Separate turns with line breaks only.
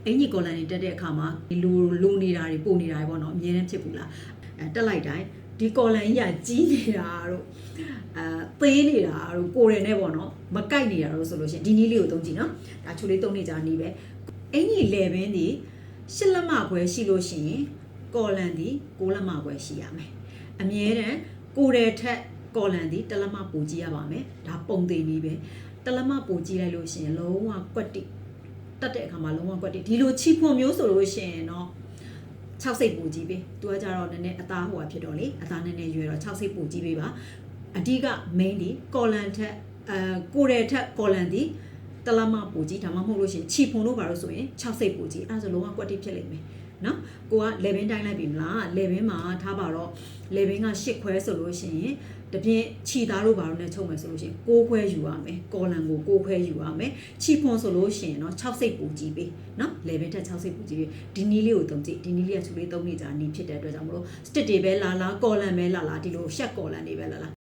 အင်ကြီးကော်လန်တွေတက်တဲ့အခါမှာလိုနေတာတွေပို့နေတာတွေပေါ့နော်အမြဲတမ်းဖြစ်ဘူးလားတက်လိုက်တိုင်းဒီကော်လန်ကြီးကကြီးနေတာတို့သေးနေတာတို့ကိုယ်ရနေပေါ့နော်မကိုက်နေတာတို့ဆိုလို့ရှိရင်ဒီနည်းလေးကိုသုံးကြည့်နော်ဒါချိုလေးသုံးနေကြနီးပဲအင်ကြီးလေဘင်းဒီ8လက်မခွဲရှိလို့ရှိရင်ကော်လန်ဒီ9လက်မခွဲရှိရမယ်အမြဲတမ်းကိုယ်ရထက်ကော်လန်ဒီ1လက်မပိုကြည့်ရပါမယ်ဒါပုံသေးနည်းပဲ1လက်မပိုကြည့်လိုက်လို့ရှိရင်လုံးဝကွက်တိတက်တဲ့အခါမှာလုံးဝကွက်တိဒီလိုချီဖွန်မျိုးဆိုလို့ရှိရင်နော်6စိတ်ပူကြည့်ပေးသူကကြတော့နည်းနည်းအသားဟိုဟာဖြစ်တော့လေအသားနည်းနည်းရွယ်တော့6စိတ်ပူကြည့်ပေးပါအဓိက main ဒီကော်လန်ထက်ကိုယ်ရထက်ကော်လန်ဒီတလမပူကြည့်ဒါမှမဟုတ်လို့ရှိရင်ချီဖွန်လို့ပါလို့ဆိုရင်6စိတ်ပူကြည့်အဲဒါဆိုလုံးဝကွက်တိဖြစ်လိမ့်မယ်နော်ကိုကလေဘင်းတိုင်းလိုက်ပြီမလားလေဘင်းမှာထားပါတော့လေဘင်းက8ခွဲဆိုလို့ရှိရင်တပြင်းခြီသားတို့ဘာလို့နဲ့ချုပ်မယ်ဆိုလို့ရှိရင်6ခွဲယူရမယ်ကော်လန်ကို6ခွဲယူရမယ်ခြီဖွန်ဆိုလို့ရှိရင်เนาะ6စိတ်ပူကြည့်ပေးเนาะလေဘင်းထက်6စိတ်ပူကြည့်ပေးဒီနီးလေးကိုသုံးကြည့်ဒီနီးလေးကသူလေးသုံးနေကြနီးဖြစ်တဲ့အတွက်ကြောင့်မလို့ stick တွေပဲလာကော်လန်ပဲလာဒီလိုရှက်ကော်လန်တွေပဲလာ